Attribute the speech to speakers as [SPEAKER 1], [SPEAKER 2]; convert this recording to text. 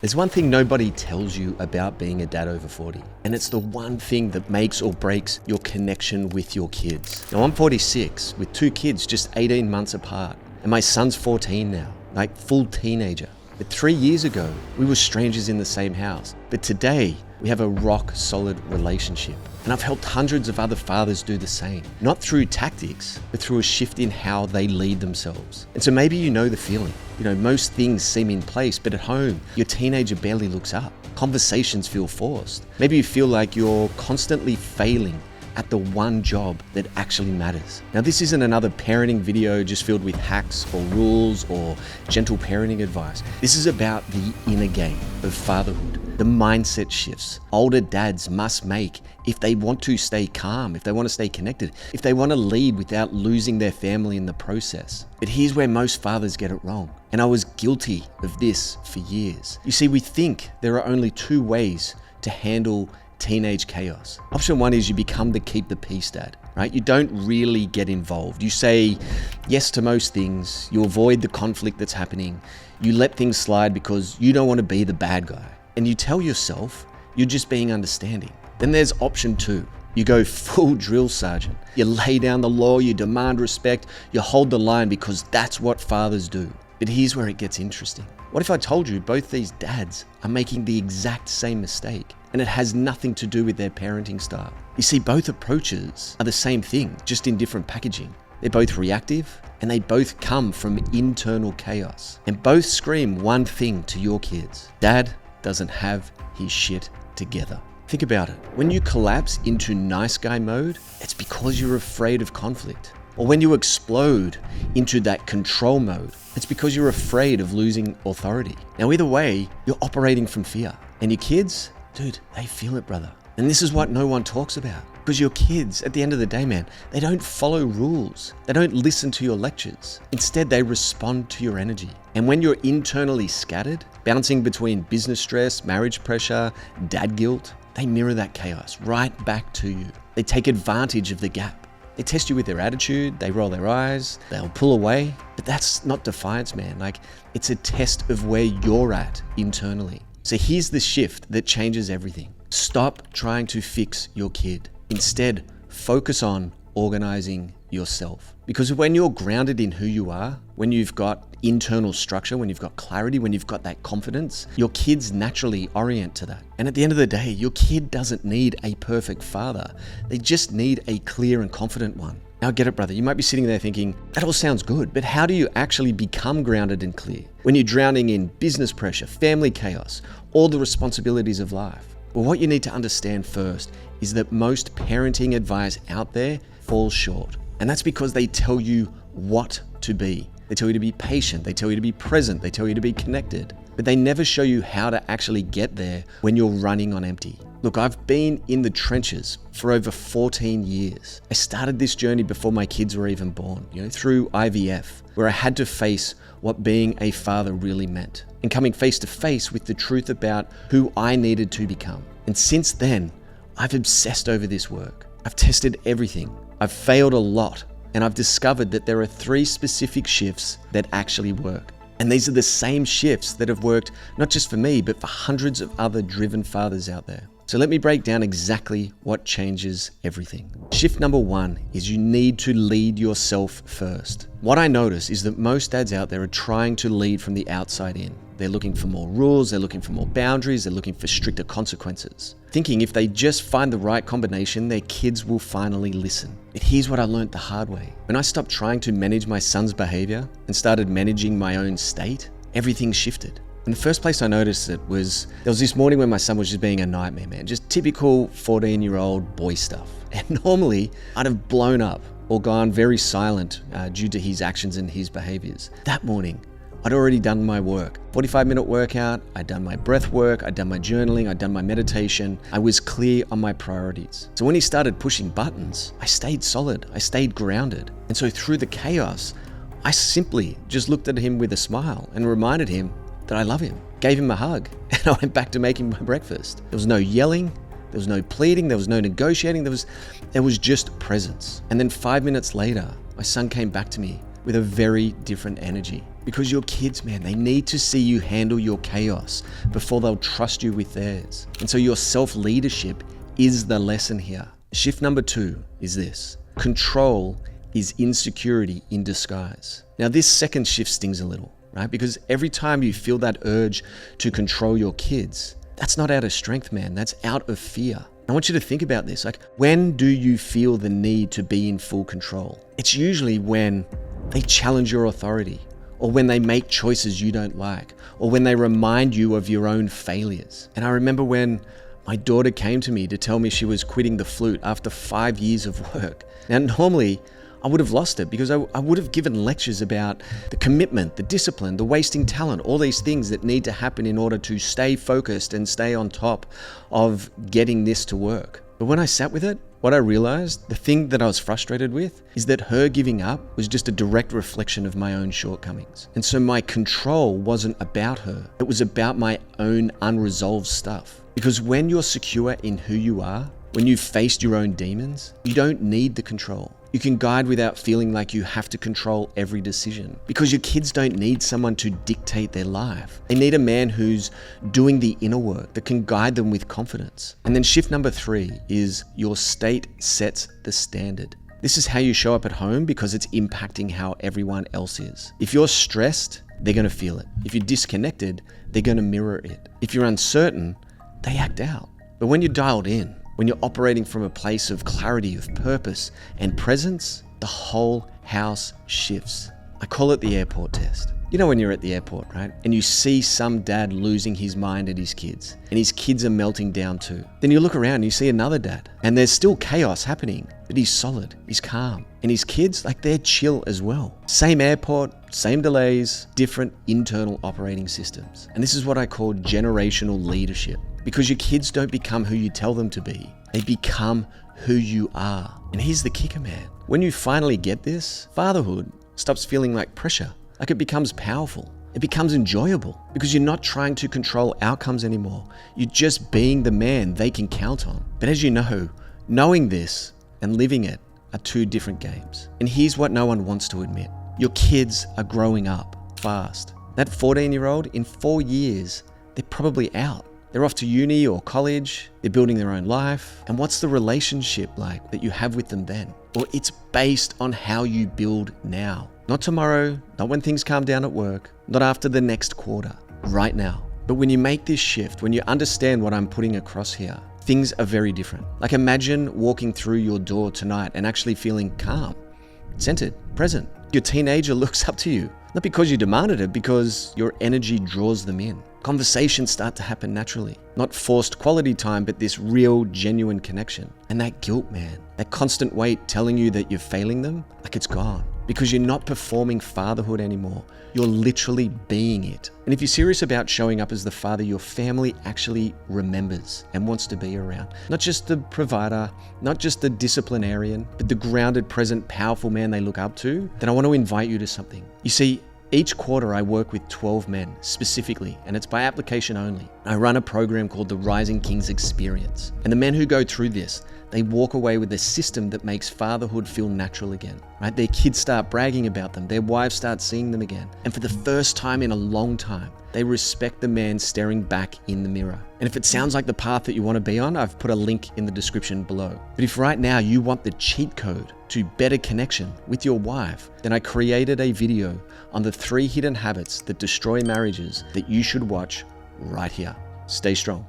[SPEAKER 1] There's one thing nobody tells you about being a dad over 40, and it's the one thing that makes or breaks your connection with your kids. Now, I'm 46 with two kids just 18 months apart, and my son's 14 now, like full teenager. But 3 years ago, we were strangers in the same house. But today, we have a rock solid relationship. And I've helped hundreds of other fathers do the same, not through tactics, but through a shift in how they lead themselves. And so maybe you know the feeling. Most things seem in place, but at home, your teenager barely looks up. Conversations feel forced. Maybe you feel like you're constantly failing at the one job that actually matters. Now, this isn't another parenting video just filled with hacks or rules or gentle parenting advice. This is about the inner game of fatherhood, the mindset shifts older dads must make if they want to stay calm, if they want to stay connected, if they want to lead without losing their family in the process. But here's where most fathers get it wrong. And I was guilty of this for years. You see, we think there are only two ways to handle teenage chaos. Option one is you become the keep the peace dad, right? You don't really get involved. You say yes to most things. You avoid the conflict that's happening. You let things slide because you don't want to be the bad guy. And you tell yourself you're just being understanding. Then there's option two. You go full drill sergeant. You lay down the law, you demand respect, you hold the line because that's what fathers do. But here's where it gets interesting. What if I told you both these dads are making the exact same mistake and it has nothing to do with their parenting style? You see, both approaches are the same thing, just in different packaging. They're both reactive and they both come from internal chaos. And both scream one thing to your kids: Dad doesn't have his shit together. Think about it. When you collapse into nice guy mode, it's because you're afraid of conflict. Or when you explode into that control mode, it's because you're afraid of losing authority. Now, either way, you're operating from fear. And your kids, dude, they feel it, brother. And this is what no one talks about. Because your kids, at the end of the day, man, they don't follow rules. They don't listen to your lectures. Instead, they respond to your energy. And when you're internally scattered, bouncing between business stress, marriage pressure, dad guilt, they mirror that chaos right back to you. They take advantage of the gap. They test you with their attitude, they roll their eyes, they'll pull away. But that's not defiance, man. It's a test of where you're at internally. So here's the shift that changes everything. Stop trying to fix your kid. Instead, focus on organizing yourself. Because when you're grounded in who you are, when you've got internal structure, when you've got clarity, when you've got that confidence, your kids naturally orient to that. And at the end of the day, your kid doesn't need a perfect father. They just need a clear and confident one. Now get it, brother. You might be sitting there thinking, that all sounds good, but how do you actually become grounded and clear when you're drowning in business pressure, family chaos, all the responsibilities of life? Well, what you need to understand first is that most parenting advice out there falls short. And that's because they tell you what to be. They tell you to be patient. They tell you to be present. They tell you to be connected. But they never show you how to actually get there when you're running on empty. Look, I've been in the trenches for over 14 years. I started this journey before my kids were even born, through IVF, where I had to face what being a father really meant and coming face to face with the truth about who I needed to become. And since then, I've obsessed over this work. I've tested everything. I've failed a lot, and I've discovered that there are 3 specific shifts that actually work. And these are the same shifts that have worked not just for me, but for hundreds of other driven fathers out there. So let me break down exactly what changes everything. Shift number 1 is you need to lead yourself first. What I notice is that most dads out there are trying to lead from the outside in. They're looking for more rules, they're looking for more boundaries, they're looking for stricter consequences, thinking if they just find the right combination, their kids will finally listen. But here's what I learned the hard way. When I stopped trying to manage my son's behavior and started managing my own state, everything shifted. And the first place I noticed it was, there was this morning when my son was just being a nightmare, man. Just typical 14-year-old boy stuff. And normally, I'd have blown up or gone very silent due to his actions and his behaviors. That morning, I'd already done my work. 45-minute workout, I'd done my breath work, I'd done my journaling, I'd done my meditation. I was clear on my priorities. So when he started pushing buttons, I stayed solid, I stayed grounded. And so through the chaos, I simply just looked at him with a smile and reminded him that I love him, gave him a hug, and I went back to making my breakfast. There was no yelling, there was no pleading, there was no negotiating, there was just presence. And then 5 minutes later, my son came back to me with a very different energy Because your kids, man, they need to see you handle your chaos before they'll trust you with theirs. And so your self-leadership is the lesson here. Shift number 2 is this. Control is insecurity in disguise. Now, this second shift stings a little, right? Because every time you feel that urge to control your kids, that's not out of strength, man. That's out of fear. I want you to think about this. Like, when do you feel the need to be in full control? It's usually when they challenge your authority, or when they make choices you don't like, or when they remind you of your own failures. And I remember when my daughter came to me to tell me she was quitting the flute after 5 years of work. Now, normally, I would have lost it because I would have given lectures about the commitment, the discipline, the wasting talent, all these things that need to happen in order to stay focused and stay on top of getting this to work. But when I sat with it, what I realized, the thing that I was frustrated with, is that her giving up was just a direct reflection of my own shortcomings. And so my control wasn't about her. It was about my own unresolved stuff. Because when you're secure in who you are, when you've faced your own demons, you don't need the control. You can guide without feeling like you have to control every decision, because your kids don't need someone to dictate their life. They need a man who's doing the inner work that can guide them with confidence. And then shift number 3 is your state sets the standard. This is how you show up at home because it's impacting how everyone else is. If you're stressed, they're going to feel it. If you're disconnected, they're going to mirror it. If you're uncertain, they act out. But when you're dialed in, when you're operating from a place of clarity, of purpose and presence, the whole house shifts. I call it the airport test. You know when you're at the airport, right? And you see some dad losing his mind at his kids, and his kids are melting down too. Then you look around and you see another dad, and there's still chaos happening, but he's solid, he's calm. And his kids, like, they're chill as well. Same airport, same delays, different internal operating systems. And this is what I call generational leadership. Because your kids don't become who you tell them to be. They become who you are. And here's the kicker, man. When you finally get this, fatherhood stops feeling like pressure. Like, it becomes powerful. It becomes enjoyable because you're not trying to control outcomes anymore. You're just being the man they can count on. But as you know, knowing this and living it are 2 different games. And here's what no one wants to admit. Your kids are growing up fast. That 14-year-old, in 4 years, they're probably out. They're off to uni or college, they're building their own life. And what's the relationship like that you have with them then? Well, it's based on how you build now. Not tomorrow, not when things calm down at work, not after the next quarter, right now. But when you make this shift, when you understand what I'm putting across here, things are very different. Like, imagine walking through your door tonight and actually feeling calm, centered, present. Your teenager looks up to you, not because you demanded it, because your energy draws them in. Conversations start to happen naturally. Not forced quality time, but this real, genuine connection. And that guilt, man, that constant weight telling you that you're failing them, like, it's gone. Because you're not performing fatherhood anymore. You're literally being it. And if you're serious about showing up as the father your family actually remembers and wants to be around, not just the provider, not just the disciplinarian, but the grounded, present, powerful man they look up to, then I want to invite you to something. You see, each quarter I work with 12 men specifically, and it's by application only. I run a program called the Rising Kings Experience. And the men who go through this, they walk away with a system that makes fatherhood feel natural again, right? Their kids start bragging about them. Their wives start seeing them again. And for the first time in a long time, they respect the man staring back in the mirror. And if it sounds like the path that you want to be on, I've put a link in the description below. But if right now you want the cheat code to better connection with your wife, then I created a video on the 3 hidden habits that destroy marriages that you should watch right here. Stay strong.